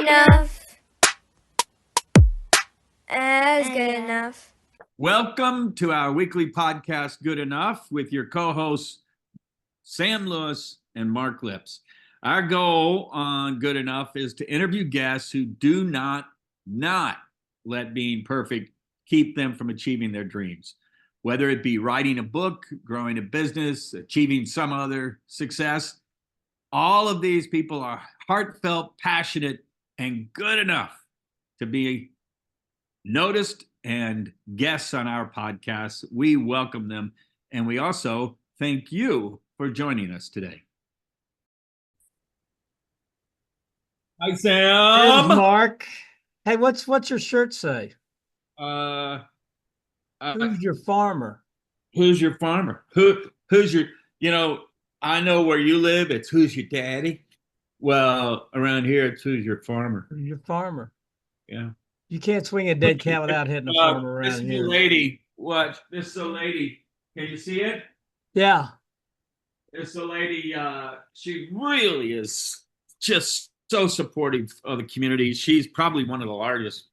enough as good enough. Welcome to our weekly podcast, Good Enough, with your co-hosts, Sam Lewis and Mark Lips. Our goal on Good Enough is to interview guests who do not let being perfect keep them from achieving their dreams. Whether it be writing a book, growing a business, achieving some other success, all of these people are heartfelt, passionate, and good enough to be noticed and guests on our podcast. We welcome them, and we also thank you for joining us today. Hi, Hey, Sam. Mark. Hey, what's your shirt say? Uh, Who's your farmer? who's your farmer? Who's your? I know where you live. It's who's your daddy. Well, around here, it's who's your farmer. Who's your farmer? Yeah. You can't swing a dead cat without hitting a farmer This around is here. a lady. What? This is a lady. Can you see it? Yeah. This is a lady. She really is just so supportive of the community. She's probably one of the largest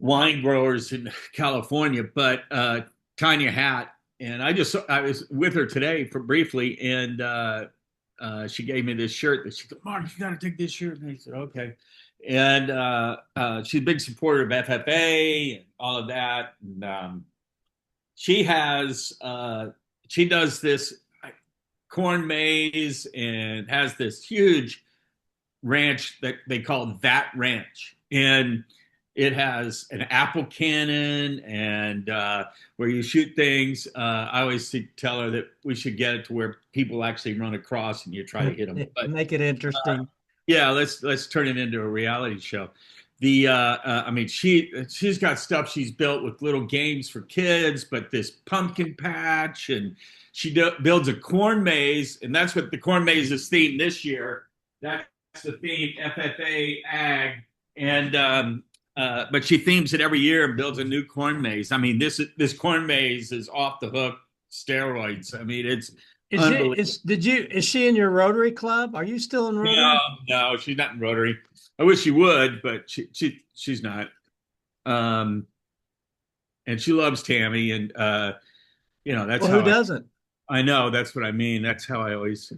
wine growers in California, but Tanya Hat. And I was with her today for briefly, and she gave me this shirt that she said, Mark, you got to take this shirt. And I said, okay. And she's a big supporter of FFA and all of that. And she does this corn maze and has this huge ranch that they call That Ranch. And it has an apple cannon and where you shoot things. I always tell her that we should get it to where people actually run across and you try to hit them. But Make it interesting. yeah, let's turn it into a reality show. She's got stuff she's built with little games for kids, but this pumpkin patch, and she builds a corn maze, and that's what the corn maze is themed this year. That's the theme, FFA Ag, and but she themes it every year and builds a new corn maze. I mean, this corn maze is off the hook steroids. I mean, it's Is she in your Rotary Club? Are you still in Rotary? No, she's not in Rotary. I wish she would, but she's not. And she loves Tammy, and that's Well, who doesn't? I know, that's what I mean. That's how I always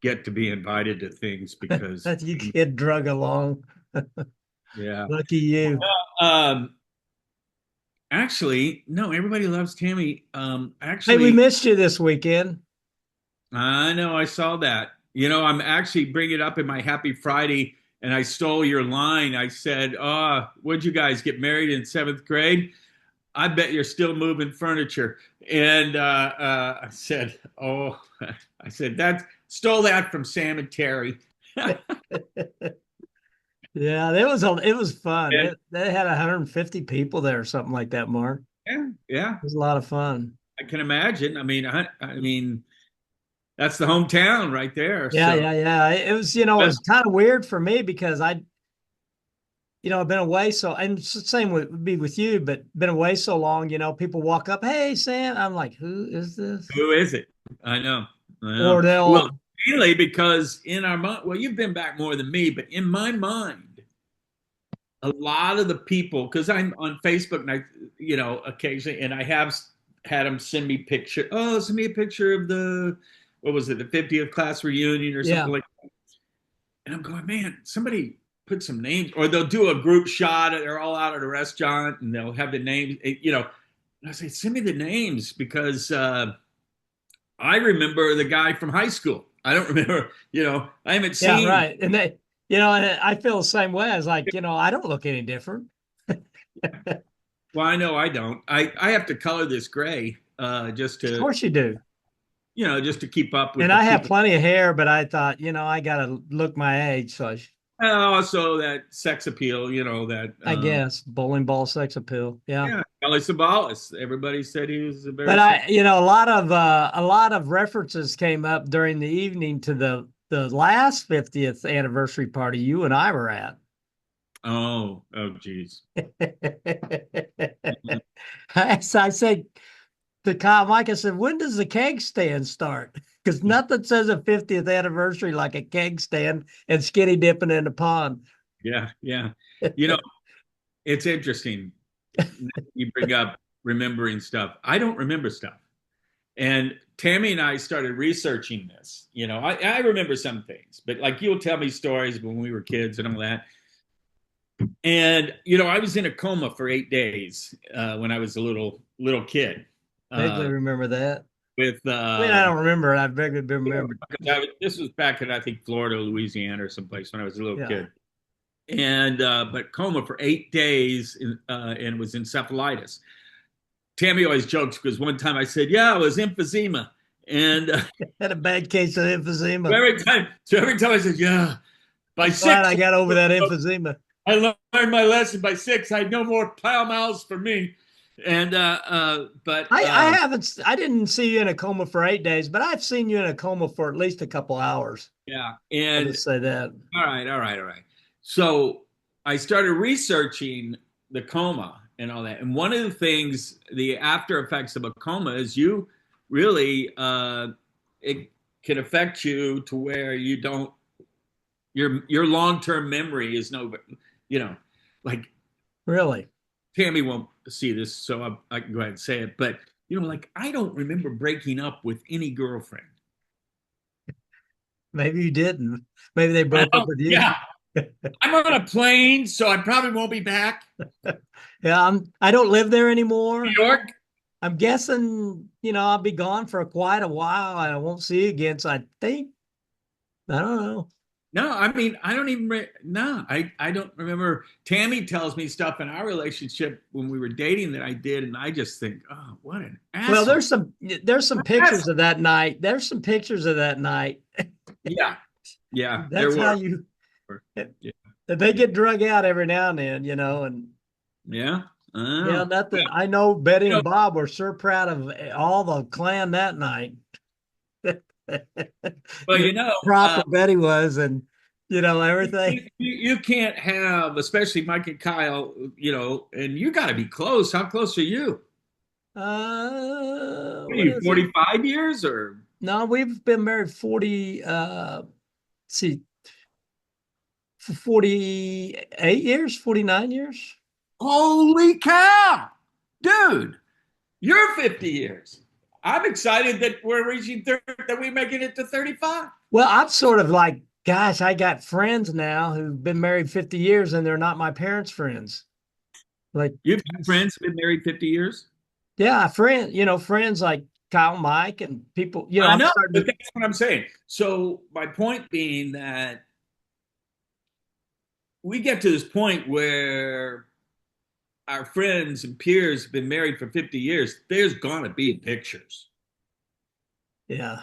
get to be invited to things because You get drug along. yeah. Lucky you. Actually, no, everybody loves Tammy. Hey, we missed you this weekend. I know, I saw that. I'm actually bringing it up in my Happy Friday, and I stole your line. I said, would you guys get married in 7th grade? I bet you're still moving furniture. And I said, that stole that from Sam and Terry. Yeah, it was fun. Yeah. They had 150 people there or something like that, Mark. Yeah. It was a lot of fun. I can imagine. I mean, that's the hometown right there. Yeah, so. yeah. It was kind of weird for me because I've been away and same would be with you, but been away so long, people walk up, hey, Sam. I'm like, who is this? Who is it? I know. Or well, mainly because in our mind, well, you've been back more than me, but in my mind, a lot of the people, because I'm on Facebook and I, occasionally, and I have had them send me picture. Oh, send me a picture of the 50th class reunion or something like that. And I'm going, man, somebody put some names, or they'll do a group shot. They're all out at a restaurant and they'll have the names, And I say, send me the names because I remember the guy from high school. I don't remember, I haven't seen. Yeah, right. And they, and I feel the same way. I was like, I don't look any different. Well, I know I don't. I have to color this gray just to. Of course you do. Just to keep up with. And I have plenty of hair, but I thought, I got to look my age. So also that sex appeal, that. I guess bowling ball sex appeal. Yeah. Yeah. Kelly Sabalas. Everybody said he was a very. But a lot of references came up during the evening to the last 50th anniversary party you and I were at. Oh, geez. I said to Kyle Mike, I said, when does the keg stand start? Because nothing says a 50th anniversary like a keg stand and skinny dipping in the pond. Yeah, yeah. You know, it's interesting. You bring up remembering stuff. I don't remember stuff. And Tammy and I started researching this. I remember some things, but like you'll tell me stories when we were kids and all that. And I was in a coma for 8 days when I was a little kid. Vaguely remember that. With I mean, I don't remember. I vaguely remember. This was back in, I think, Florida, Louisiana, or someplace when I was a little Yeah. kid. And but coma for 8 days, and was encephalitis. Tammy always jokes because one time I said, "Yeah, it was emphysema," and Had a bad case of emphysema. every time I said, "Yeah," by six, Glad I got over that emphysema. I learned my lesson. By 6, I had no more plow mouths for me. And but I didn't see you in a coma for 8 days, but I've seen you in a coma for at least a couple hours. yeah, I'll and just say that. all right. So I started researching the coma and all that. And one of the things, the after effects of a coma is you really, it can affect you to where you don't, your long-term memory is like Really? Tammy won't see this, so I can go ahead and say it. But, like I don't remember breaking up with any girlfriend. Maybe you didn't. Maybe they broke up with you. Yeah. I'm on a plane, so I probably won't be back. Yeah, I don't live there anymore. New York. I'm guessing, I'll be gone for quite a while and I won't see you again. So I think, I don't know. No, I mean, I don't even, no, I don't remember. Tammy tells me stuff in our relationship when we were dating that I did. And I just think, oh, what an asshole. Well, there's some pictures of that night. There's some pictures of that night. Yeah. Yeah. That's how you, they get drug out every now and then, and yeah. Nothing. I know Betty and Bob were so proud of all the clan that night. Well, proper Betty was, and everything. You can't have, especially Mike and Kyle, and you got to be close. How close are you? What are you, 45 years or? No, we've been married 48 years, 49 years. Holy cow, dude! You're 50 years. I'm excited that we're reaching that we're making it to 35. Well, I'm sort of like, gosh, I got friends now who've been married 50 years and they're not my parents' friends. Like, you've got friends who've been married 50 years? Yeah, friends like Kyle, Mike, and people, I know, but that's what I'm saying. So my point being that we get to this point where our friends and peers have been married for 50 years, there's going to be pictures. Yeah.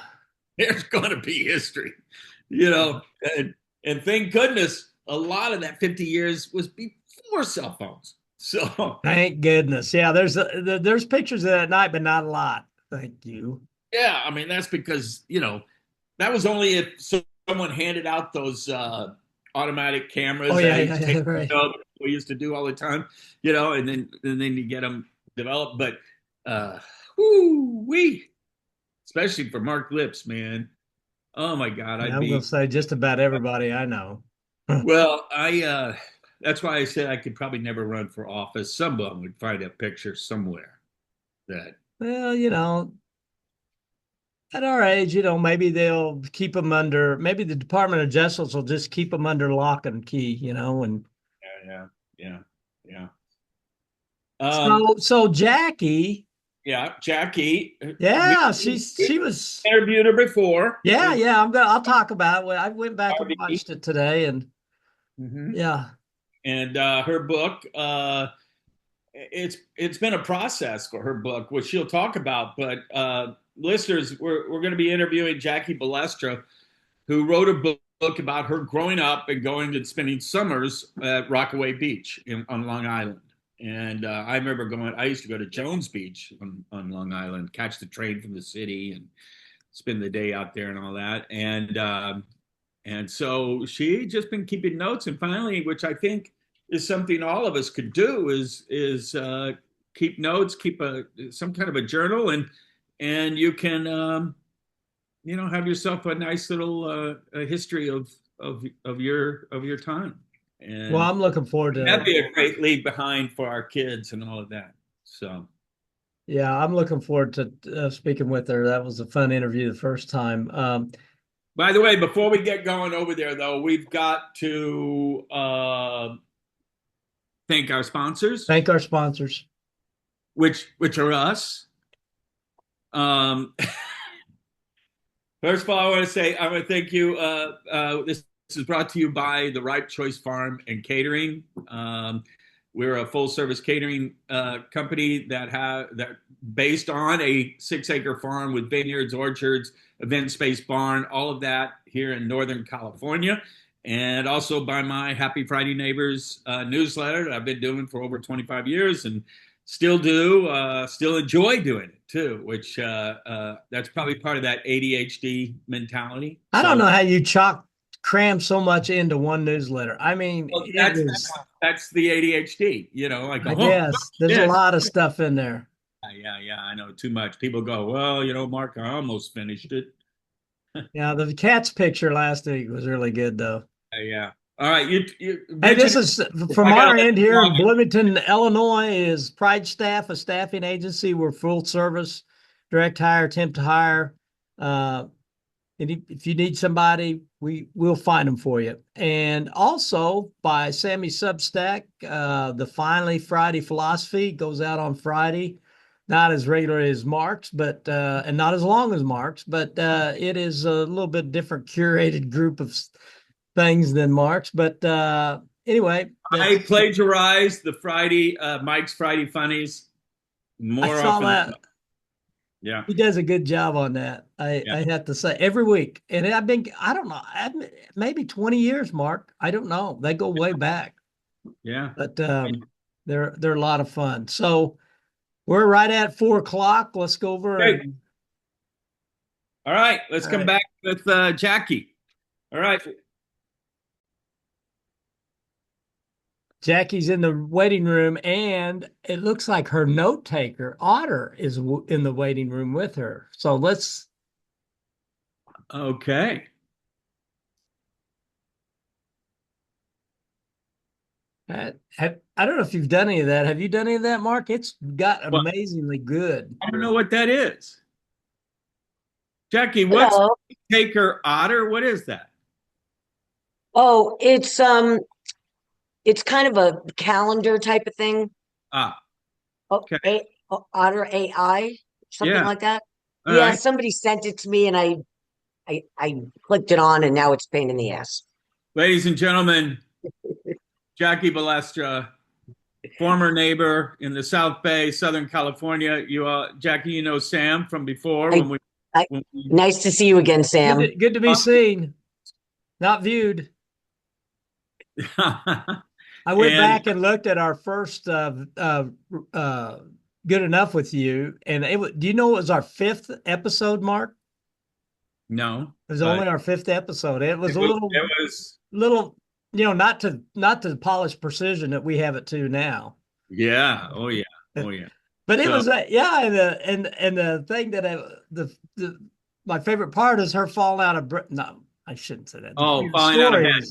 There's going to be history, and thank goodness a lot of that 50 years was before cell phones. So thank goodness. Yeah, there's pictures of that night, but not a lot. Thank you. Yeah, I mean, that's because, that was only if someone handed out those automatic cameras. Oh, yeah, right. We used to do all the time, and then you get them developed. But especially for Mark Lips, man. Oh my God, I'm gonna say just about everybody I know. Well, that's why I said I could probably never run for office. Someone would find a picture somewhere that. Well, at our age, maybe they'll keep them maybe the Department of Justice will just keep them under lock and key, and. Yeah. So Jackie. Yeah, Jackie. Yeah, she was interviewed her before. Yeah. I'll talk about it. I went back and watched it today, and yeah. And her book, it's been a process for her book, which she'll talk about. But listeners, we're going to be interviewing Jackie Balestra, who wrote a book about her growing up and going and spending summers at Rockaway Beach on Long Island. And I remember I used to go to Jones Beach on Long Island, catch the train from the city and spend the day out there and all that. And so she just been keeping notes. And finally, which I think is something all of us could do, is keep notes, keep some kind of a journal, and you can have yourself a nice little history of your time. And Well, I'm looking forward that'd to. be a great leave behind for our kids and all of that. So, Yeah, I'm looking forward to speaking with her. That was a fun interview the first time. by the way, before we get going over there, though, we've got to thank our sponsors, Thank our sponsors. which are us. Um, First of all, I want to thank you. This is brought to you by the Ripe Choice Farm and Catering. We're a full service catering company that based on a 6-acre farm with vineyards, orchards, event space barn, all of that here in Northern California. And also by my Happy Friday Neighbors newsletter that I've been doing for over 25 years and still enjoy doing it too, which that's probably part of that ADHD mentality. I don't know how you cram so much into one newsletter. I mean, Well, it is. that's the ADHD, like I guess there's a lot of stuff in there. Yeah, I know too much. People go, well, Mark, I almost finished it. Yeah, the cat's picture last week was really good, though. Yeah. All right, Hey, this is from our end here in Bloomington, Illinois. Is Pride Staff a staffing agency? We're full service, direct hire, temp to hire. And if you need somebody, we'll find them for you. And also by Sammy Substack, the Finally Friday Philosophy goes out on Friday. Not as regular as Mark's, but and not as long as Mark's, but it is a little bit different curated group of things than Mark's. But anyway, I plagiarized the Mike's Friday Funnies more I saw often. that. Yeah, he does a good job on that. I have to say every week, and I don't know, maybe 20 years, Mark. I don't know. They go way back. Yeah, but they're a lot of fun. So we're right at 4:00. Let's go over. Okay. All right, let's come back with Jackie. All right. Jackie's in the waiting room, and it looks like her note taker, Otter, is in the waiting room with her. So let's. Okay. I don't know if you've done any of that. Have you done any of that, Mark? It's got amazingly good. I don't know what that is. Jackie, what's taker Otter? What is that? Oh, it's kind of a calendar type of thing. Okay. Otter AI, something like that. All right. Somebody sent it to me and I clicked it on and now it's a pain in the ass. Ladies and gentlemen, Jackie Balestra, former neighbor in the South Bay, Southern California. Jackie, you know Sam from before. Nice to see you again, Sam. Good to be seen, not viewed. I went back and looked at our first Good Enough with you, and do you know it was our 5th episode, Mark? No, it was only our 5th episode. It was little, not to the polished precision that we have it to now. Yeah. Oh yeah. But it was and the thing that my favorite part is her falling out of no, I shouldn't say that. Oh, falling out of bed.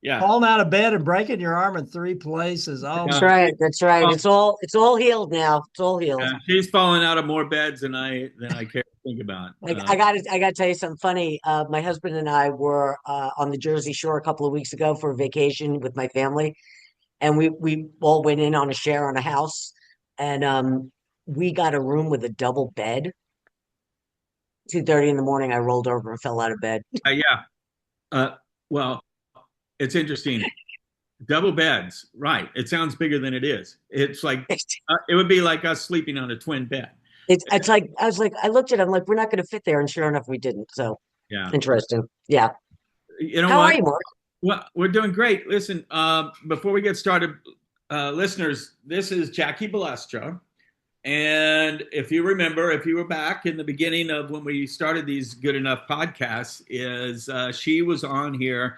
Yeah. Falling out of bed and breaking your arm in 3 places. Oh, that's right. That's right. Oh. It's all healed now. It's all healed. Yeah, she's fallen out of more beds than I care to think about. I got to tell you something funny. My husband and I were on the Jersey Shore a couple of weeks ago for a vacation with my family, and we all went in on a share on a house, and we got a room with a double bed. 2:30 in the morning, I rolled over and fell out of bed. Well, it's interesting. Double beds, right? It sounds bigger than it is. It's like it would be like us sleeping on a twin bed. It's like I looked at it, I'm like, we're not going to fit there, and sure enough, we didn't. So interesting. Yeah. How are you, Mark? Well, we're doing great. Listen, before we get started, listeners, this is Jackie Balestra. And if you remember, if you were back in the beginning of when we started these Good Enough podcasts, she was on here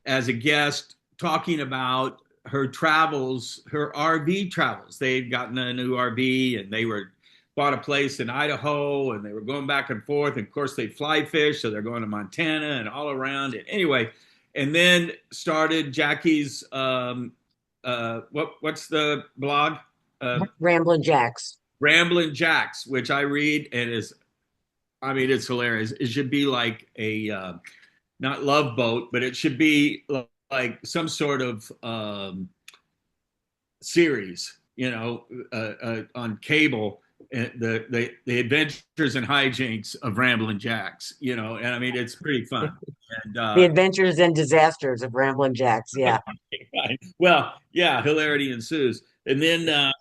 as a guest talking about her travels, her RV travels. They'd gotten a new RV and they were bought a place in Idaho, and they were going back and forth. And of course, they fly fish, so they're going to Montana and all around. And anyway, and then started Jackie's. What's the blog? Ramblin' Jacks. Ramblin' Jacks, which I read and it's hilarious. It should be like a not Love Boat, but it should be like some sort of series, on cable. The adventures and hijinks of Ramblin' Jacks, and I mean it's pretty fun. And The adventures and disasters of Ramblin' Jacks. Yeah. right. Well, yeah, hilarity ensues. And then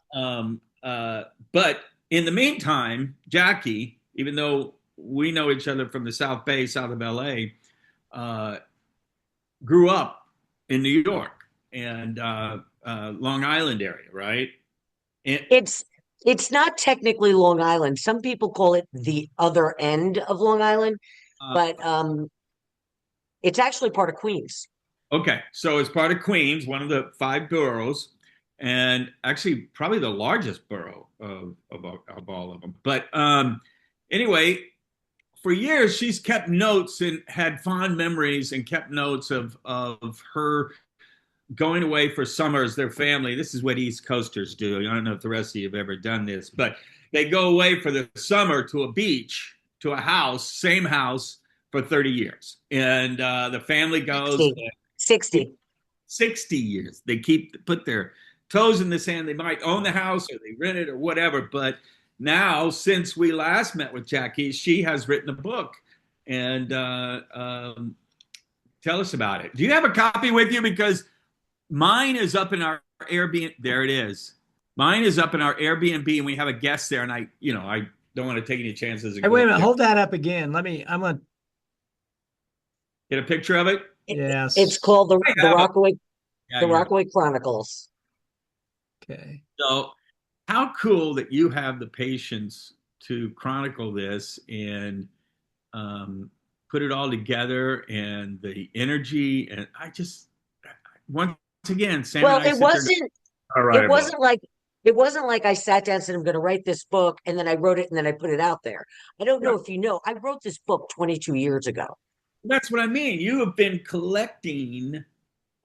but in the meantime, Jackie, even though we know each other from the South Bay, south of LA, grew up in New York and Long Island area, right? And, It's not technically Long Island. Some people call it the other end of Long Island, but it's actually part of Queens. Okay, so it's part of Queens, one of the 5 boroughs, and actually probably the largest borough of all of them. But anyway, for years she's kept notes and had fond memories and kept notes of her going away for summers, their family. This is what East Coasters do. I don't know if the rest of you have ever done this, but they go away for the summer to a beach, to a house, same house for 30 years. And the family goes 60 years. They put their toes in the sand. They might own the house or they rent it or whatever. But now, since we last met with Jackie, she has written a book. And tell us about it. Do you have a copy with you? Because mine is up in our Airbnb. There it is. Mine is up in our Airbnb, and we have a guest there. And I don't want to take any chances. Hey, wait a minute. Hold that up again. I'm going to get a picture of it. Yes. It's called the Rockaway Chronicles. Okay. So how cool that you have the patience to chronicle this and put it all together, and the energy. And I just, once again, Sam Well, and I it wasn't like I sat down and said, I'm going to write this book, and then I wrote it and then I put it out there. I don't know if you know, I wrote this book 22 years ago. That's what I mean. You have been collecting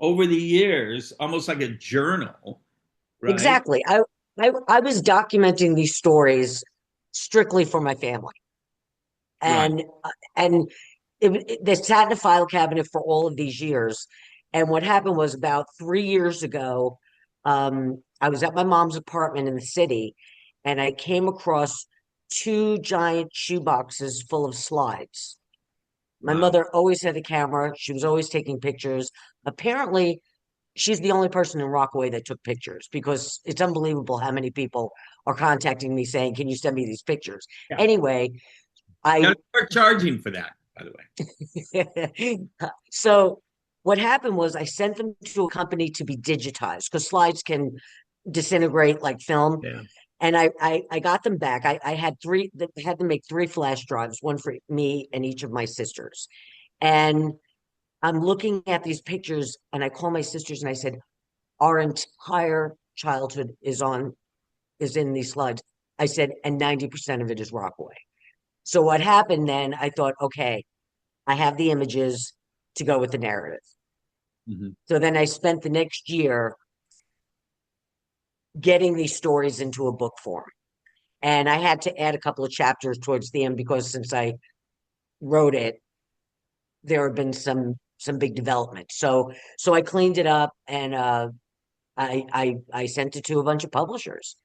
over the years, almost like a journal, right? Exactly. I was documenting these stories strictly for my family, and they sat in a file cabinet for all of these years. And what happened was about 3 years ago, I was at my mom's apartment in the city, and I came across 2 giant shoeboxes full of slides. My mother always had a camera. She was always taking pictures. Apparently, she's the only person in Rockaway that took pictures, because it's unbelievable how many people are contacting me saying, can you send me these pictures? Yeah. Anyway, Start charging for that, by the way. So what happened was I sent them to a company to be digitized, because slides can disintegrate like film. Yeah. And I got them back. I had to make 3 flash drives, one for me and each of my sisters. And I'm looking at these pictures, and I call my sisters and I said, our entire childhood is in these slides. I said, and 90% of it is Rockaway. So what happened then, I thought, okay, I have the images to go with the narrative. Mm-hmm. So then I spent the next year getting these stories into a book form. And I had to add a couple of chapters towards the end, because since I wrote it, there have been some big development. So I cleaned it up, and I sent it to a bunch of publishers.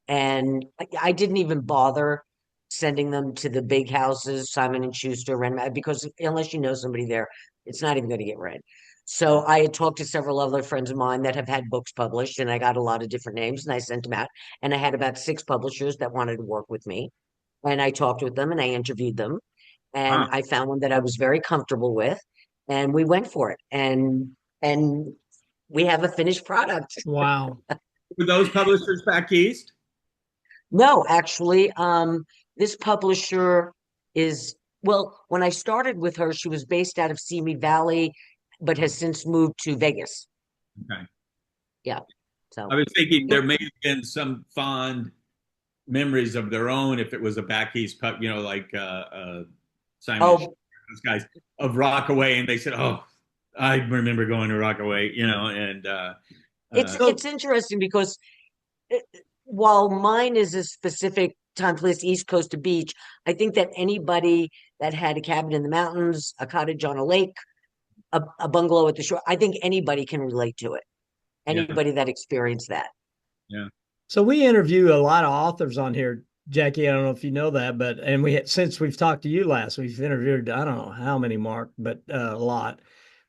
And I didn't even bother sending them to the big houses, Simon and Schuster, because unless you know somebody there, it's not even going to get read. So I had talked to several other friends of mine that have had books published, and I got a lot of different names, and I sent them out. And I had about 6 publishers that wanted to work with me. And I talked with them and I interviewed them. And I found one that I was very comfortable with, and we went for it. And we have a finished product. Wow. Were those publishers back east? No, actually, this publisher is, well, when I started with her, she was based out of Simi Valley, but has since moved to Vegas. Okay. Yeah. So I was thinking there may have been some fond memories of their own if it was a back east pub, like Simon and Oh, those guys of Rockaway, and they said, "Oh, I remember going to Rockaway," and So it's interesting because it, while mine is a specific time, place, East Coast to beach, I think that anybody that had a cabin in the mountains, a cottage on a lake, a bungalow at the shore, I think anybody can relate to it. yeah, Anybody that experienced that. yeah. So we interview a lot of authors on here, Jackie. I don't know if you know that, but and since we've talked to you last, we've interviewed I don't know how many, Mark, but a lot.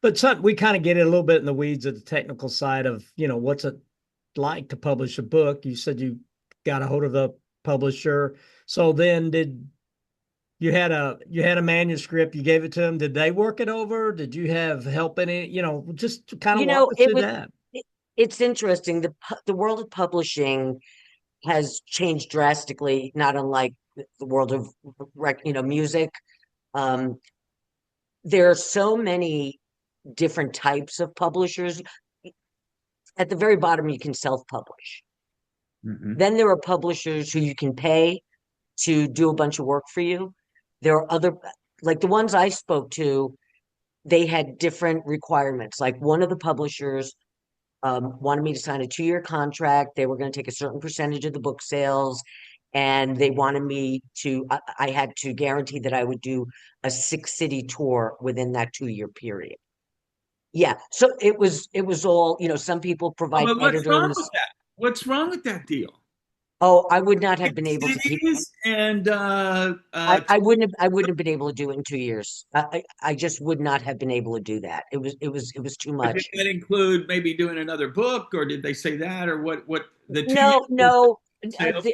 But we kind of get a little bit in the weeds of the technical side of what's it like to publish a book. You said you got a hold of the publisher. So then did you had a manuscript, you gave it to them. Did they work it over? Did you have help in it? Just kind of You walk know, us it through was that. it, it's interesting. The world of publishing has changed drastically, not unlike the world of music. Um, there are so many different types of publishers. At the very bottom, you can self-publish. Hmm. Then there are publishers who you can pay to do a bunch of work for you. There are other, like the ones I spoke to, they had different requirements. Like one of the publishers wanted me to sign a 2-year contract. They were going to take a certain percentage of the book sales, and they wanted me to, I had to guarantee that I would do a 6-city tour within that 2-year period. Yeah. So it was all, some people Oh, provide but what's wrong with editors. that? What's wrong with that deal? Oh, I would not have been able to keep. Cities and I wouldn't have been able to do it in 2 years. I just would not have been able to do that. It was too but did much. that include maybe doing another book, or did they say that, or what? What the 2 years No, was the no, sales?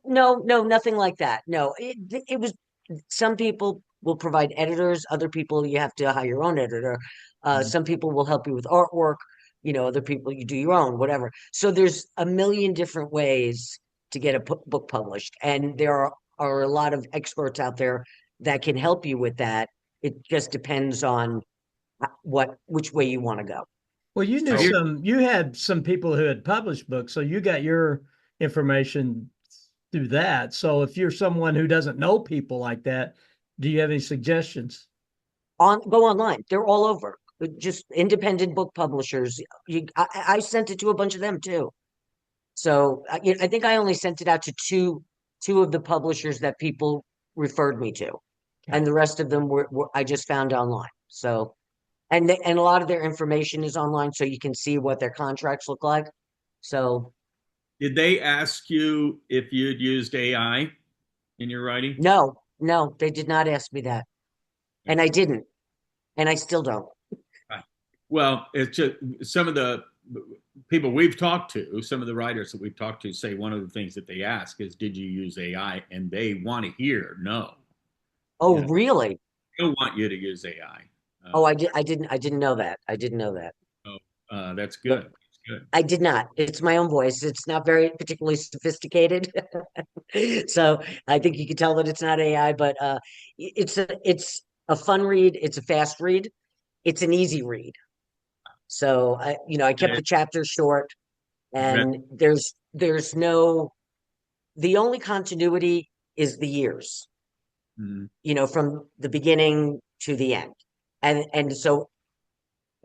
no, no, nothing like that. No, it was. Some people will provide editors. Other people you have to hire your own editor. Mhm. Some people will help you with artwork. Other people you do your own, whatever. So there's a million different ways to get a book published, and there are a lot of experts out there that can help you with that. It just depends on which way you want to go. Well, Here, you had some people who had published books, so you got your information through that. So if you're someone who doesn't know people like that, do you have any suggestions? Go online. They're all over. Just independent book publishers. I sent it to a bunch of them too. So I think I only sent it out to two of the publishers that people referred me to, Okay. and the rest of them were I just found online. So and a lot of their information is online, so you can see what their contracts look like. So did they ask you if you'd used AI in your writing? no, no, they did not ask me that, and I didn't, and I still don't. Right. Well, it's just some of the people we've talked to, some of the writers that we've talked to say one of the things that they ask is, "Did you use AI?" And they want to hear no. Oh, You know, really? they don't want you to use AI. Oh, I didn't know that. I didn't know that. So that's But good. That's good. I did not. It's my own voice. It's not very particularly sophisticated. So I think you can tell that it's not AI, but it's a fun read. It's a fast read. It's an easy read. So I kept And the chapters short, it, and there's no the only continuity is the years, mm, from the beginning to the end. And so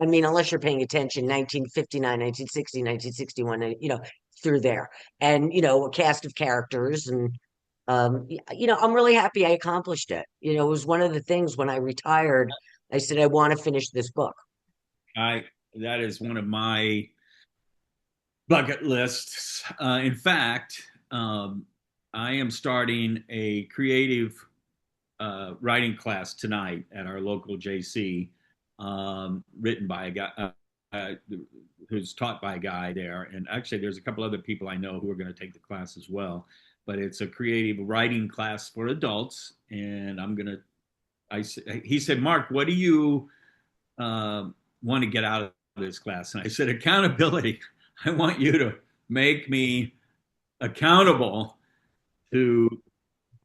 I mean, unless you're paying attention, 1959, 1960, 1961, through there. And, a cast of characters. And, I'm really happy I accomplished it. It was one of the things when I retired, I said, I want to finish this book. I that is one of my bucket lists. In fact, I am starting a creative writing class tonight at our local JC, written by a guy uh, who's taught by a guy there. And actually, there's a couple other people I know who are going to take the class as well. But it's a creative writing class for adults, and I'm gonna. He said, "Mark, what do you want to get out of this class?" And I said, "Accountability. I want you to make me accountable to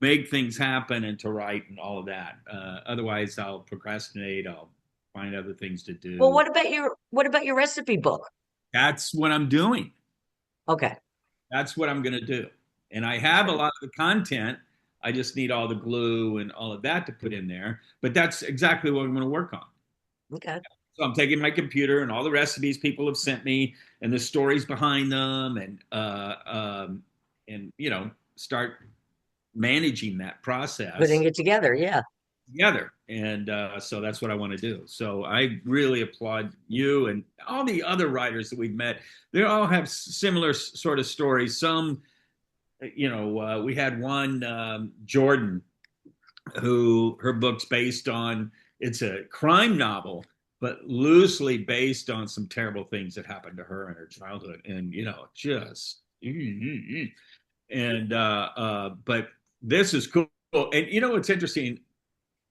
make things happen and to write and all of that. Otherwise, I'll procrastinate. I'll find other things to Well, do." what about your recipe book? That's what I'm doing. Okay. That's what I'm going to do. And I have a lot of the content. I just need all the glue and all of that to put in there. But that's exactly what I'm going to work on. Okay. So I'm taking my computer and all the recipes people have sent me and the stories behind them, and start managing that process Putting it together. Yeah. together. And so that's what I want to do. So I really applaud you and all the other writers that we've met. They all have similar sort of stories. Some, we had one, Jordan, who her book's based on, it's a crime novel, but loosely based on some terrible things that happened to her in her childhood. And, just, and, but this is cool. And, it's interesting.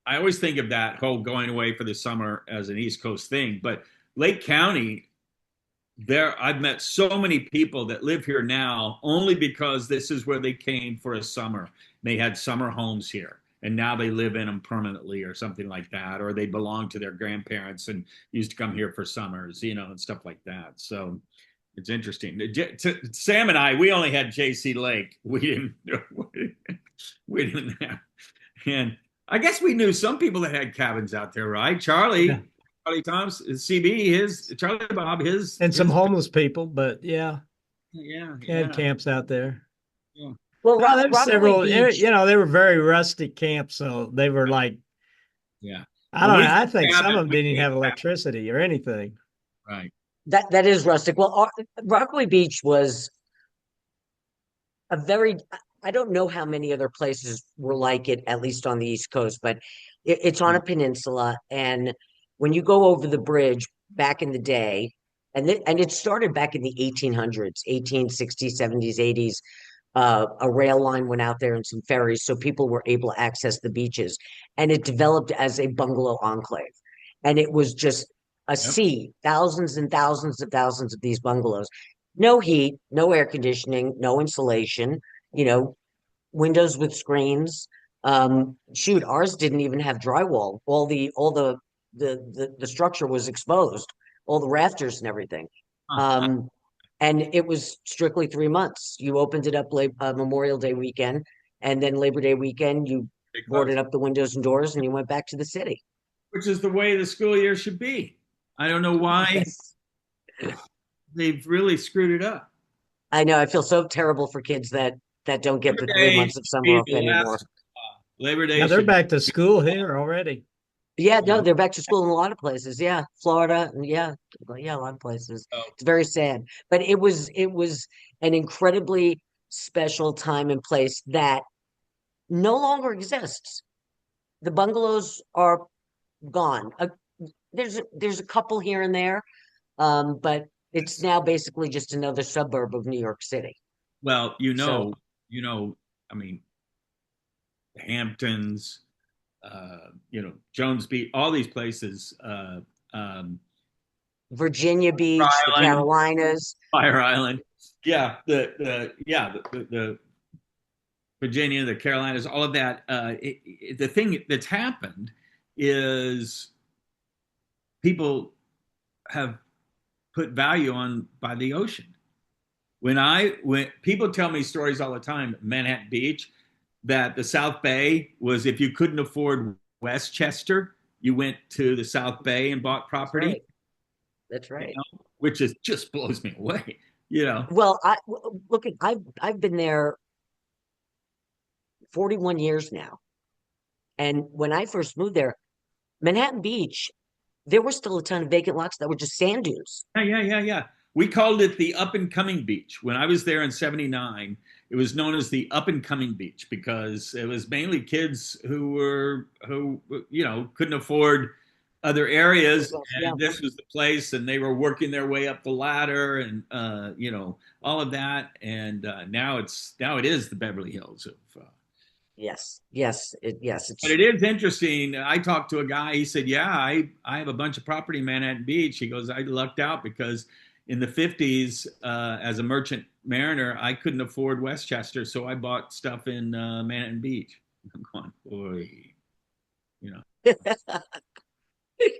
I always think of that whole going away for the summer as an East Coast thing, but Lake County, I've met so many people that live here now only because this is where they came for a summer. They had summer homes here and now they live in them permanently or something like that, or they belong to their grandparents and used to come here for summers, and stuff like that. So it's interesting. Sam and I, we only had JC Lake. We didn't have, and I guess we knew some people that had cabins out there, right? Charlie Thomas, CB, Charlie Bob, and some homeless people, but yeah, had camps out there. Yeah. Well, there's several. Beach. They were very rustic camps, so they were like, I don't know. I think some of them didn't even have electricity or anything. Right. That is rustic. Well, Rockaway Beach was a very. I don't know how many other places were like it, at least on the East Coast, but it's on a peninsula. And when you go over the bridge back in the day, and it started back in the 1800s, 1860s, 70s, 80s, a rail line went out there and some ferries, so people were able to access the beaches. And it developed as a bungalow enclave. And it was just a sea, thousands and thousands and thousands of these bungalows. No heat, no air conditioning, no insulation. Windows with screens. Shoot, ours didn't even have drywall. All the structure was exposed, all the rafters and everything. And it was strictly 3 months. You opened it up Memorial Day weekend, and then Labor Day weekend, you boarded up the windows and doors, and you went back to the city. Which is the way the school year should be. I don't know why they've really screwed it up. I know. I feel so terrible for kids that don't get the 3 months of summer off anymore. Labor Day. Yeah, they're back to school here already. Yeah, no, they're back to school in a lot of places. Yeah, Florida, and a lot of places. It's very sad, but it was an incredibly special time and place that no longer exists. The bungalows are gone. There's a couple here and there, but it's now basically just another suburb of New York City. Well, I mean, the Hamptons, Jones Beach, all these places, Virginia Beach, the Carolinas, Fire Island, the Virginia, the Carolinas, all of that. The thing that's happened is people have put value on by the ocean. When people tell me stories all the time, Manhattan Beach, that the South Bay was, if you couldn't afford Westchester, you went to the South Bay and bought property. That's right. Which just blows me away. Well, I've been there 41 years now, and when I first moved there, Manhattan Beach, there were still a ton of vacant lots that were just sand dunes. Yeah. We called it the up and coming beach. When I was there in '79, it was known as the up and coming beach because it was mainly kids who couldn't afford other areas, and this was the place, and they were working their way up the ladder, and all of that, and now it is the Beverly Hills of. Yes. But it is interesting. I talked to a guy. He said, "Yeah, I have a bunch of property in Manhattan Beach." He goes, "I lucked out because in the '50s, as a merchant mariner, I couldn't afford Westchester, so I bought stuff in Manhattan Beach." I'm going, boy,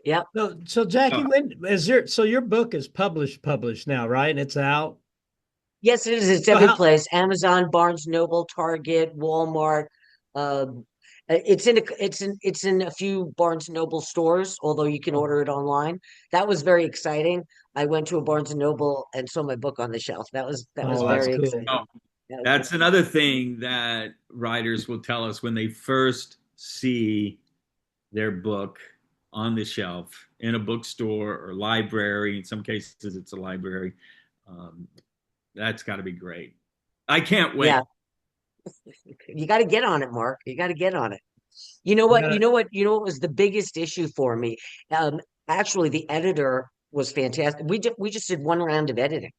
Yeah. So Jackie, when is your book is published now, right? And it's out. Yes, it is. It's So every how? place. Amazon, Barnes Noble, Target, Walmart. Um, it's in a few Barnes Noble stores, although you can order it online. That was very exciting. I went to a Barnes and Noble and saw my book on the shelf. That was Oh, that's very cool. exciting. Oh, Yeah. that's another thing that writers will tell us when they first see their book on the shelf in a bookstore or library. In some cases, it's a library. Um, that's got to be great. I can't wait. Yeah, you got to get on it, Mark. You got to get on it. You know You what? gotta, You know what was the biggest issue for me? Actually, the editor was fantastic. We just did one round of editing.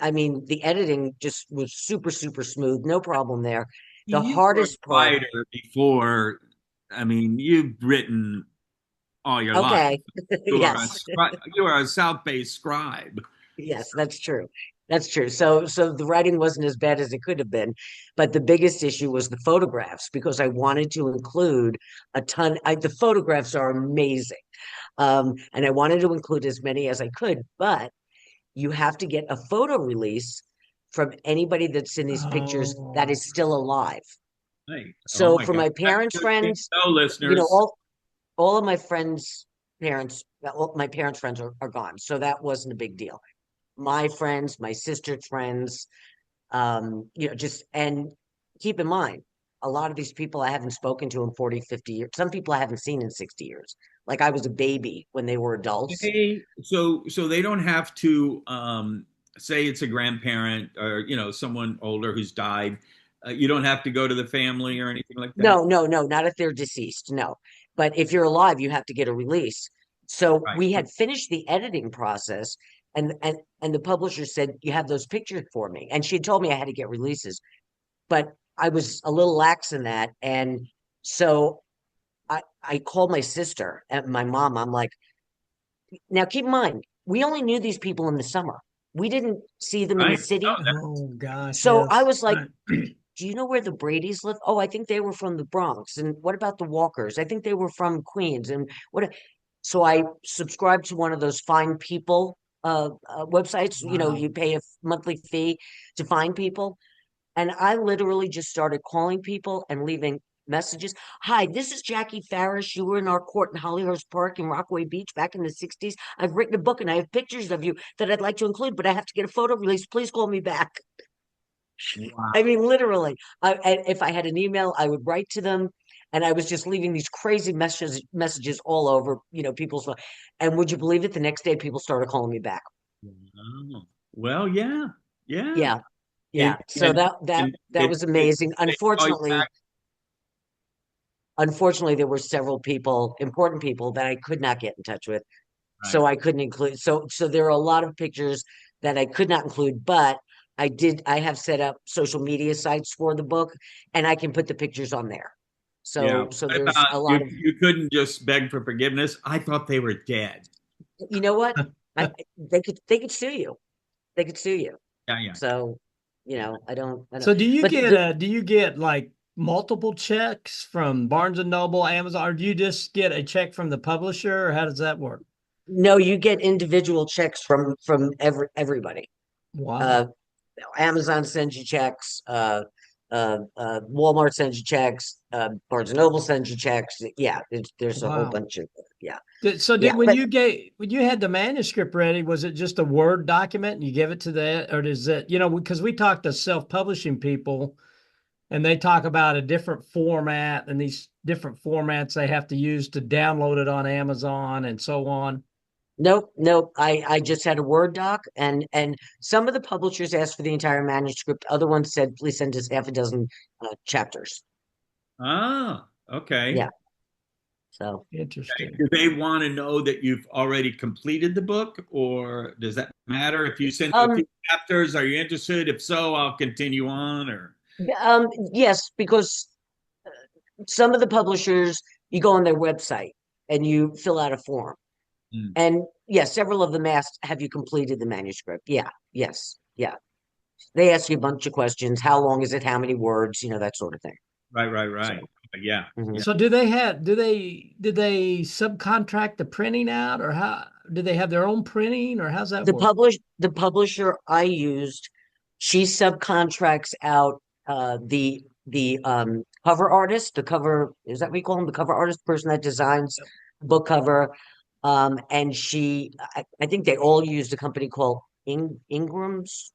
I mean, the editing just was super, super smooth. No problem there. The You were a hardest part, writer before. I mean, you've written all your life. okay, yes, You are a South Bay scribe. yes, that's true. That's true. So the writing wasn't as bad as it could have been, but the biggest issue was the photographs because I wanted to include a ton. The photographs are amazing, and I wanted to include as many as I could, but you have to get a photo release from anybody that's in these pictures that oh, is still alive. Hey, oh So my for God. my That's parents' good thing friends, to know, you know, listeners. all of my friends' parents, well, my parents' friends are gone, so that wasn't a big deal. My friends, my sister's friends, you know, just and keep in mind, a lot of these people I haven't spoken to in 40, 50 years. Some people I haven't seen in 60 years. Like I was a baby when they were adults. So they don't have to say it's a grandparent or someone older who's died. You don't have to go to the family or anything like that. No, no, no, not if they're deceased. No. But if you're alive, you have to get a release. So Right. we had finished the editing process and the publisher said, "You have those pictures for me." And she had told me I had to get releases, but I was a little lax in that. And so I called my sister and my mom. I'm like, now keep in mind, we only knew these people in the summer. We didn't see them in the Right. city. oh gosh, So I yes. was like, Right. do you know where the Bradys live? Oh, I think they were from the Bronx. And what about the Walkers? I think they were from Queens. And what? So I subscribed to one of those Find People websites. You know, Wow. you pay a monthly fee to find people. And I literally just started calling people and leaving messages. Hi, this is Jackie Farrish. You were in our court in Hollyhurst Park in Rockaway Beach back in the 60s. I've written a book and I have pictures of you that I'd like to include, but I have to get a photo release. Please call me back. I Wow. mean, literally, if I had an email, I would write to them, and I was just leaving these crazy messages all over, you know, people's. And would you believe it? The next day, people started calling me back. Wow. Well, yeah, yeah. Yeah, And yeah. So and that was amazing. they call you back. Unfortunately, there were several people, important people, that I could not get in touch with, Right. so I couldn't include. So there are a lot of pictures that I could not include, but I did. I have set up social media sites for the book, and I can put the pictures on there. Yeah. So What there's about a you? lot of. You couldn't just beg for forgiveness. I thought they were dead. You know what? They could sue you. They could sue you. Yeah, yeah, So yeah. I don't. So But do you get like multiple checks from Barnes and Noble, Amazon, or do you just get a check from the publisher, or how does that work? no, you get individual checks from everybody. Uh, Wow. Amazon sends you checks. Walmart sends you checks. Barnes and Noble sends you checks. Yeah, there's a whole Wow. bunch of yeah, So yeah. when But when you had the manuscript ready, was it just a Word document and you give it to that, or does it, because we talk to self-publishing people and they talk about a different format and these different formats they have to use to download it on Amazon and so on. nope, nope. I just had a Word doc, and some of the publishers asked for the entire manuscript. Other ones said, please send us half a dozen chapters. Ah, okay. Yeah. So Interesting. Do they want to know that you've already completed the book, or does that matter? If you send a um few chapters, are you interested? If so, I'll continue on. Or yes, because some of the publishers, you go on their website and you fill out a form. Hmm. And yes, several of them asked, have you completed the manuscript? Yeah, yes, yeah. They ask you a bunch of questions. How long is it? How many words? You know, that sort of thing. Right, right, So, right. Yeah, mhm. yeah. So did they subcontract the printing out, or how do they have their own printing, or how's that work? The publisher I used She subcontracts out the cover artist, the cover, is that what we call him? The cover artist, person that designs the book cover. And I think they all used a company called Ingram's.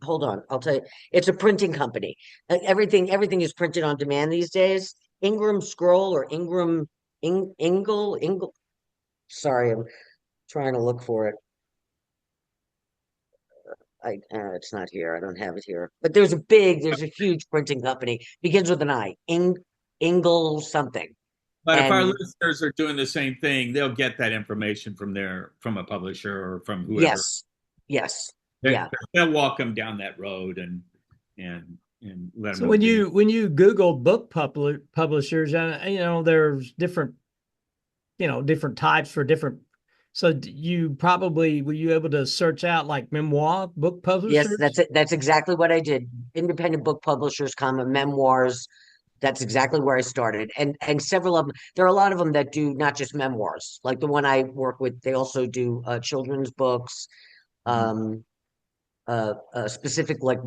Hold on, I'll tell you. It's a printing company. Everything is printed on demand these days. Ingram Scroll or Ingle. Sorry, I'm trying to look for it. It's not here. I don't have it here. But there's a huge printing company. Begins with an I. Ingle something. But if our And listeners are doing the same thing, they'll get that information from a publisher or from whoever. yes, They- yeah. They'll walk them down that road and let them So know. when you Google book publishers, there's different, different types for different. So you probably were you able to search out like memoir book publishers? Yes, that's it. That's exactly what I did. Independent book publishers, memoirs. That's exactly where I started. And several of them, there are a lot of them that do not just memoirs. Like the one I work with, they also do children's books, um, specific like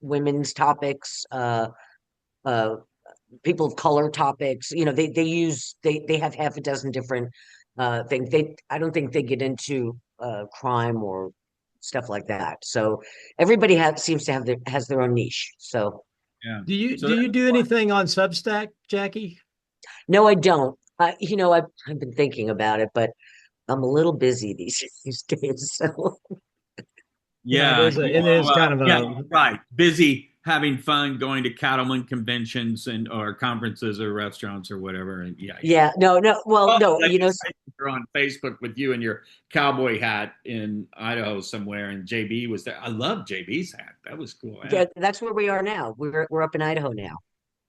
women's topics, uh, people of color topics. They have half a dozen different things. I don't think they get into crime or stuff like that. So everybody seems to has their own niche. So Yeah. Do you So do you do anything on Substack, Jackie? no, I don't. I've been thinking about it, but I'm a little busy these days. So Yeah, it is kind of yeah, a right. Busy having fun, going to cattleman conventions and or conferences or restaurants or whatever. And yeah. yeah, no, well, Oh, no, like you're on Facebook with you and your cowboy hat in Idaho somewhere, and JB was there. I love JB's hat. That was cool. yeah, that's where we are now. We're up in Idaho now.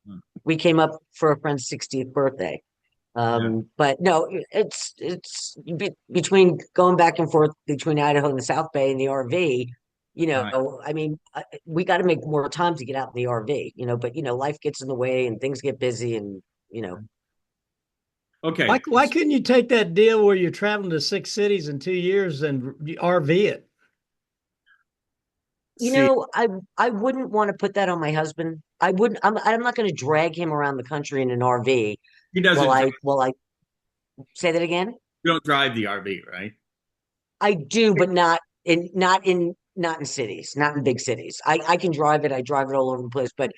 Hmm. We came up for a friend's 60th birthday. But no, it's between going back and forth between Idaho and the South Bay and the RV. Right. I mean, we got to make more time to get out in the RV. But life gets in the way and things get busy, and Okay. why couldn't you take that deal where you're traveling to 6 cities in 2 years and RV it? See, I wouldn't want to put that on my husband. I wouldn't. I'm not going to drag him around the country in an RV. he doesn't. While I say that again. You don't drive the RV, right? I do, but not in cities, not in big cities. I can drive it. I drive it all over the place, but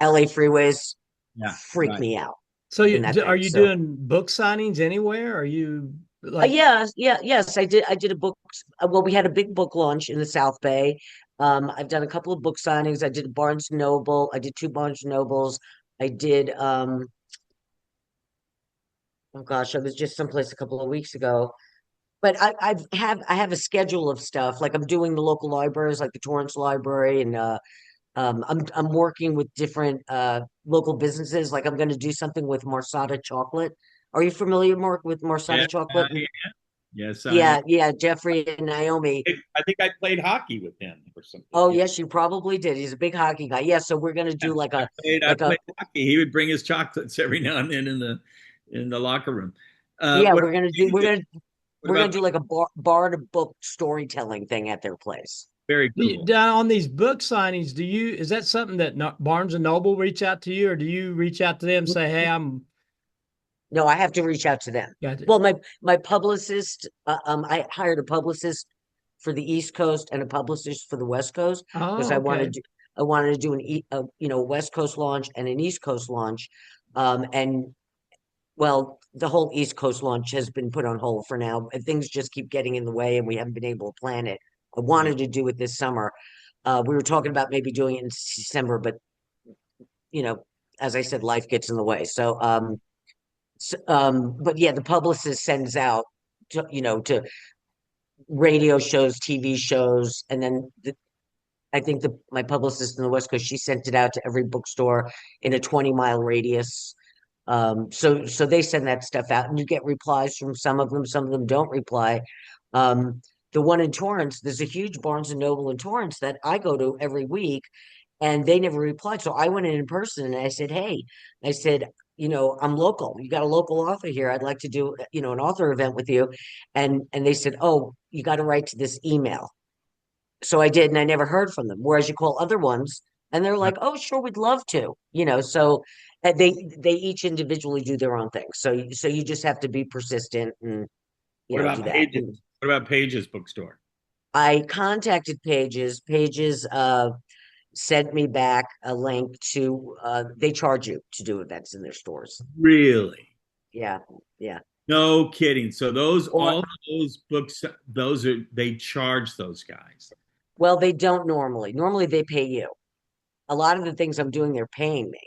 LA freeways Yeah. freak Right. me out. So are you So doing book signings anywhere? Are you like yes, I did. I did a book. Well, we had a big book launch in the South Bay. I've done a couple of book signings. I did Barnes Noble. I did two Barnes Nobles. I did. Oh gosh, I was just someplace a couple of weeks ago. But I have a schedule of stuff. Like I'm doing the local libraries, like the Torrance Library, and I'm working with different local businesses. Like I'm going to do something with Marsada Chocolate. Are you familiar, Mark, with Marsada Yeah. Chocolate? Yes, I am. Yeah, Jeffrey and Naomi. I think I played hockey with him or something. Oh, Yeah. yes, you probably did. He's a big hockey guy. Yeah, so we're going to do like I like a played hockey. He would bring his chocolates every now and then in the locker room. yeah, What we're going to do we're going about to do like a bar to book storytelling thing at their place. very cool? down on these book signings? Is that something that Barnes and Noble reach out to you, or do you reach out to them and say, "Hey, I'm"? No, I have to reach out to them. Gotcha. Well, my publicist, I hired a publicist for the East Coast and a publicist for the West Coast because Oh, okay. I wanted to do a West Coast launch and an East Coast launch, and well, the whole East Coast launch has been put on hold for now, and things just keep getting in the way, and we haven't been able to plan it. I wanted to do it this summer. We were talking about maybe doing it in December, but as I said, life gets in the way. But yeah, the publicist sends out to radio shows, TV shows, and then I think my publicist in the West Coast, she sent it out to every bookstore in a 20-mile radius. So they send that stuff out, and you get replies from some of them don't reply. The one in Torrance, there's a huge Barnes and Noble in Torrance that I go to every week, and they never replied. So I went in person and I said, "Hey," I said, I'm local. You got a local author here. I'd like to do, an author event with you. And they said, "Oh, you got to write to this email." So I did, and I never heard from them. Whereas you call other ones, and they're like, "Oh, sure, we'd love to," you know. So they each individually do their own thing. So you just have to be persistent and What do about that. Pages? What about Pages Bookstore? I contacted Pages. Pages sent me back a link to they charge you to do events in their stores. Really? Yeah, yeah. No kidding. So those Or all those books, those are they charge those guys. well, they don't normally. Normally they pay you. A lot of the things I'm doing, they're paying me.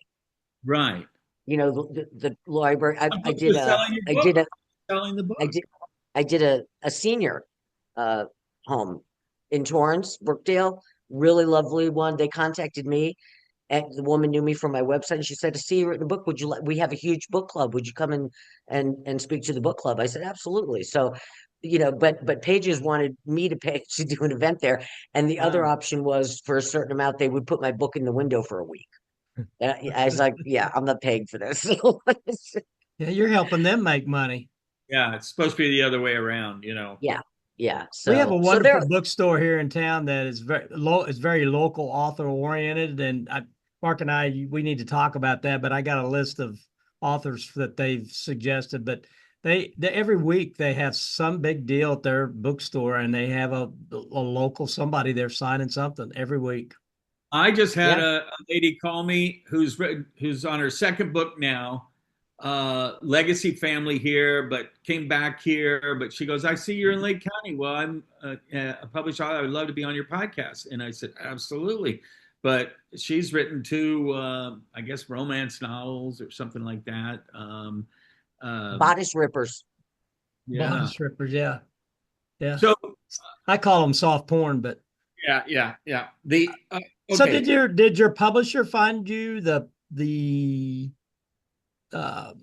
Right. You know, the library. I'm just selling your book. Selling the I book. did I did a senior uh home in Torrance, Brookdale. Really lovely one. They contacted me, and the woman knew me from my website, and she said, "To see you written a book, would you like? We have a huge book club. Would you come and speak to the book club?" I said, "Absolutely." So, but Pages wanted me to pay to do an event there, and the other Wow. option was for a certain amount they would put my book in the window for a week. I was like, "Yeah, I'm not paying for this." Yeah, you're helping them make money. Yeah, it's supposed to be the other way around, you know. Yeah, yeah. We have a So wonderful there. bookstore here in town that is very local author oriented, and Mark and I we need to talk about that. But I got a list of authors that they've suggested. But they every week they have some big deal at their bookstore, and they have a local somebody there signing something every week. I just had Yeah. a lady call me who's on her second book now, legacy family here, but came back here. But she goes, "I see you're in Lake County. Well, I'm a published author. I would love to be on your podcast." And I said, "Absolutely." But she's written two, I guess, romance novels or something like that. Bodice rippers. Yeah. Bodice rippers, yeah, yeah. So I call them soft porn, but yeah. The so okay. did your publisher find you the uh,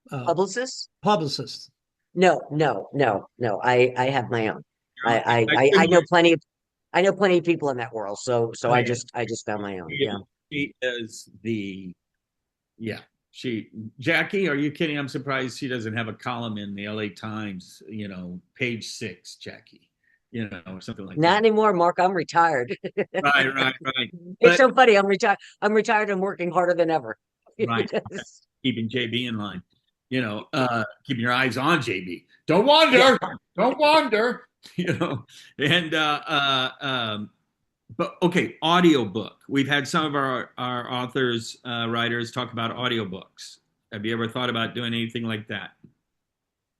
Publicists? publicist? No. I have my own. I know plenty of people in that world. So Oh, yeah. I just found my own. Yeah. She is the yeah. She Jackie, are you kidding? I'm surprised she doesn't have a column in the LA Times, page 6, Jackie, or something like Not that. anymore, Mark. I'm retired. Right. It's But so funny. I'm retired. I'm retired and working harder than ever. right, keeping JB in line, keeping your eyes on JB. Don't wander, Yeah. don't wander, and but okay, audiobook. We've had some of our authors, writers talk about audiobooks. Have you ever thought about doing anything like that?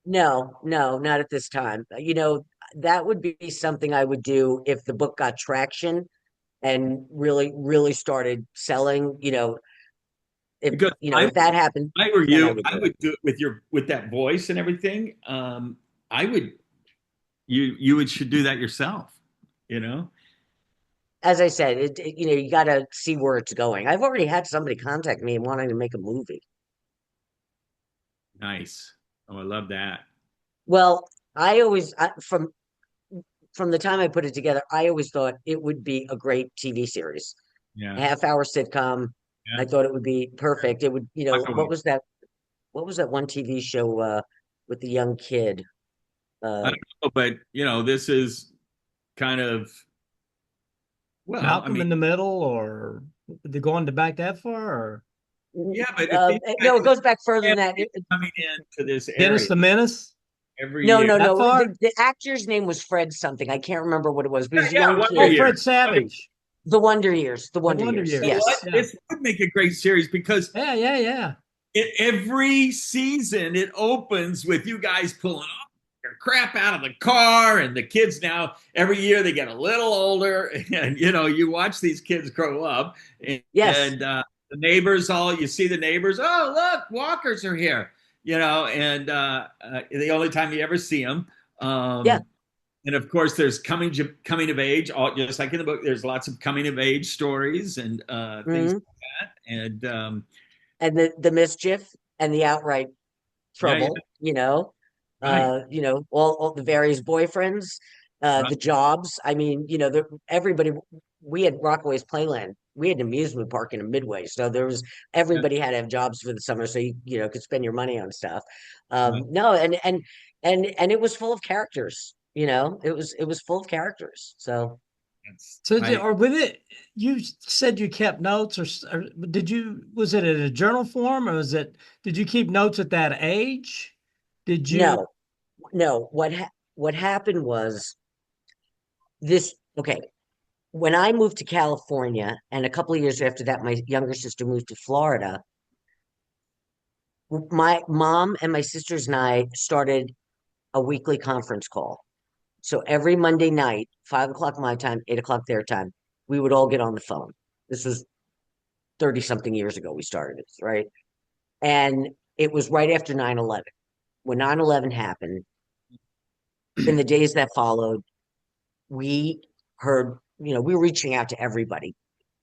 No, not at this time. That would be something I would do if the book got traction and really started selling. If Because if that happened, I were then I you, would I do it. would do it with that voice and everything. I would you would should do that yourself. As I said, you got to see where it's going. I've already had somebody contact me and wanting to make a movie. Nice. Oh, I love that. Well, I always from the time I put it together, I always thought it would be a great TV series, a Yeah. half-hour sitcom. I Yeah. thought it would be perfect. It would, Rockaway. what was that? What was that one TV show with the young kid? I don't know, but this is kind of Malcolm in the Middle, or they're going to back that far, or yeah, but if these no, it guys goes back further than that. coming into this Dennis area the Menace? every No, year. no, That no. far? The actor's name was Fred something. I can't remember what it was, but he was a Yeah, young Wonder Oh, kid. Years. Fred Savage. The Wonder Years. The Wonder Wonder Years. Years. You know Yes. what? Yeah. This would make a great series because Yeah. every season it opens with you guys pulling off your crap out of the car, and the kids now every year they get a little older, and you watch these kids grow up, and, Yes. and the neighbors you see the neighbors. Oh, look, walkers are here, and the only time you ever see them. Yeah. And of course, there's coming of age, just like in the book. There's lots of coming of age stories and things Mhm. like that, and And the mischief and the outright yeah, trouble, right, all the various boyfriends, right, the jobs. I mean, everybody, we had Rockaway's Playland. We had an amusement park in a Midway. So everybody had to have jobs for the summer. So you could spend your money on stuff. right. No, and it was full of characters, it was full of characters. So So, or with it, you said you kept notes, or did you? Was it in a journal form, or was it? Did you keep notes at that age? Did you? No. What happened was this. Okay, when I moved to California, and a couple of years after that, my younger sister moved to Florida. My mom and my sisters and I started a weekly conference call. So every Monday night, 5 o'clock my time, 8 o'clock their time, we would all get on the phone. This was 30 something years ago we started this, right? And it was right after 9/11. When 9/11 happened, in the days that followed, we heard, we were reaching out to everybody.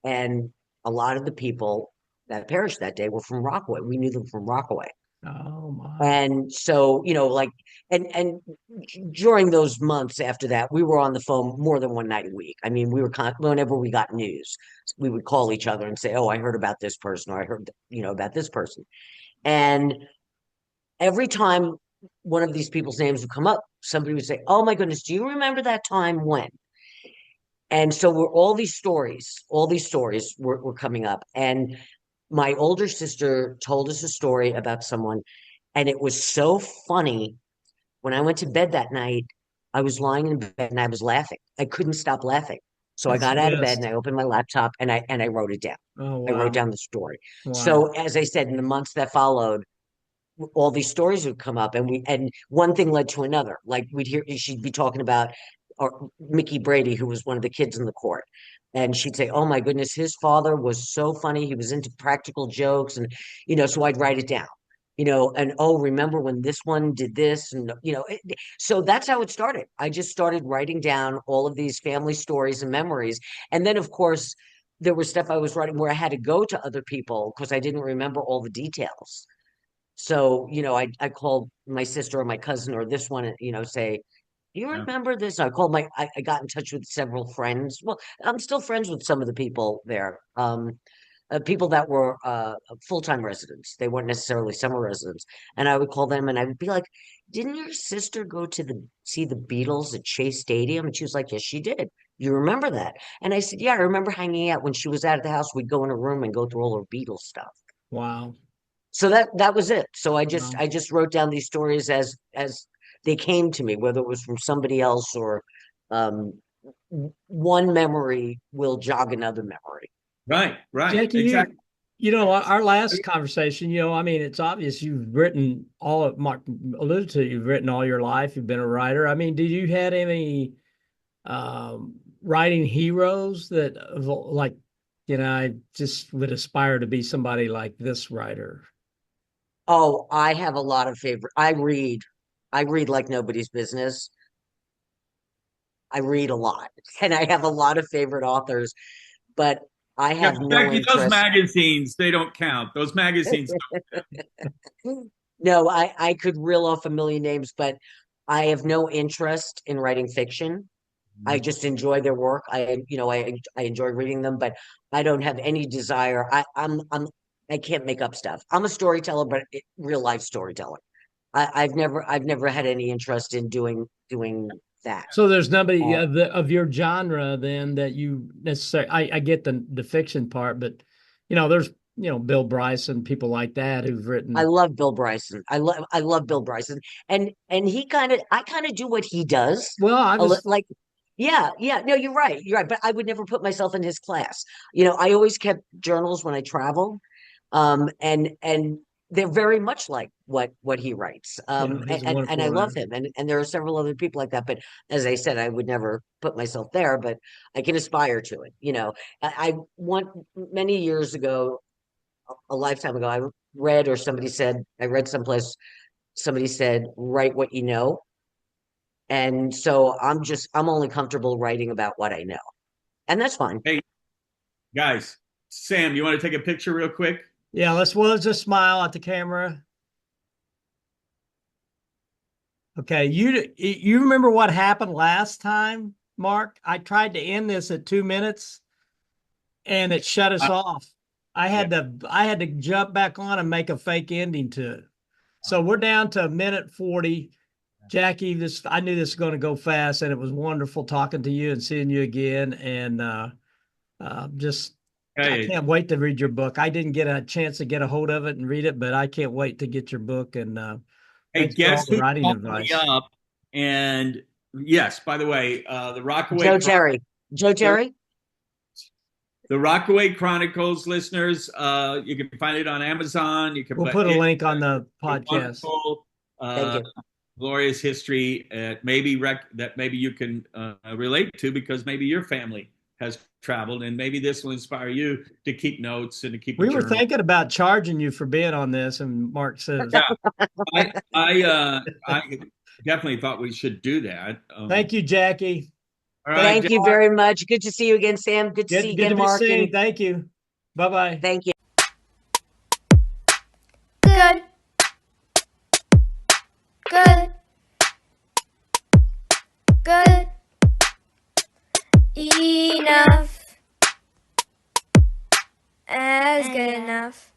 And a lot of the people that perished that day were from Rockaway. We knew them from Rockaway. Oh my! And so, and during those months after that, we were on the phone more than one night a week. I mean, we were whenever we got news, we would call each other and say, "Oh, I heard about this person," or "I heard, about this person." And every time one of these people's names would come up, somebody would say, "Oh my goodness, do you remember that time when?" And so all these stories were coming up. And my older sister told us a story about someone, and it was so funny. When I went to bed that night, I was lying in bed and I was laughing. I couldn't stop laughing. So I That's got the out of bed best. and I opened my laptop and I wrote it down. Oh I wrote wow! down the story. Wow! So as I said, in the months that followed, all these stories would come up, and one thing led to another. Like she'd be talking about Mickey Brady, who was one of the kids in the court. And she'd say, "Oh my goodness, his father was so funny. He was into practical jokes." And, so I'd write it down, and, "Oh, remember when this one did this?" And, so that's how it started. I just started writing down all of these family stories and memories. And then, of course, there was stuff I was writing where I had to go to other people because I didn't remember all the details. So, I called my sister or my cousin or this one, say, "Do you Yeah. remember this?" I called I got in touch with several friends. Well, I'm still friends with some of the people there. People that were full-time residents. They weren't necessarily summer residents. And I would call them and I would be like, "Didn't your sister go to see the Beatles at Shea Stadium?" And she was like, "Yes, she did. You remember that?" And I said, "Yeah, I remember hanging out when she was out of the house. We'd go in her room and go through all her Beatles stuff." Wow! So that was it. So I just Wow! I just wrote down these stories as they came to me, whether it was from somebody else or um, one memory will jog another memory. Right. Jackie, Exactly. our last conversation, I mean, it's obvious you've written all of Mark alluded to, you've written all your life, you've been a writer. I mean, did you had any writing heroes that like, I just would aspire to be somebody like this writer? Oh, I have a lot of favorite. I read like nobody's business. I read a lot, and I have a lot of favorite authors, but I Yeah, have no Becky, those interest. magazines, they don't count. Those magazines. No, I could reel off a million names, but I have no interest in writing fiction. I just enjoy their work. I enjoy reading them, but I don't have any desire. I can't make up stuff. I'm a storyteller, but real life storyteller. I've never had any interest in doing that. So there's nobody Uh, of your genre then that you necessarily. I get the fiction part, but there's Bill Bryson, people like that who've I written. love Bill Bryson. I love Bill Bryson, and I kind of do what he does. Well, I was. Like, yeah, yeah. No, you're right. You're right. But I would never put myself in his class. I always kept journals when I travel, and they're very much like what he writes. He's a And wonderful I love writer. him, and there are several other people like that. But as I said, I would never put myself there, but I can aspire to it. I want many years ago, a lifetime ago, I read or somebody said, I read someplace, somebody said, "Write what you know." And so I'm only comfortable writing about what I know. And that's fine. Hey, guys, Sam, you want to take a picture real quick? Yeah, let's just smile at the camera. Okay, you remember what happened last time, Mark? I tried to end this at 2 minutes and it shut us Uh, off. yeah. I had to jump back on and make a fake ending to it. So we're down to a minute 40. Jackie, I knew this was going to go fast, and it was wonderful talking to you and seeing you again. And just, I can't wait to read your book. I didn't get a chance to get a hold of it and read it, but I can't wait to get your book. And Hey, thanks for all guess the who writing called me advice. up? And yes, by the way, the Rockaway Joe Terry. Joe Terry? The Rockaway Chronicles, listeners, you can find it on Amazon. You can We'll put a link on the podcast. Wonderful, Thank you. glorious history that maybe you can relate to, because maybe your family has traveled, and maybe this will inspire you to keep notes and to keep. We were thinking about charging you for being on this, and Mark says, "Yeah, I definitely thought we should do that." Thank you, Jackie. All right, Thank you very much. Good to see you again, Sam. Good to see you again, Mark. Thank you. Bye-bye. Thank you. Good. Good. Good. Enough. As good enough.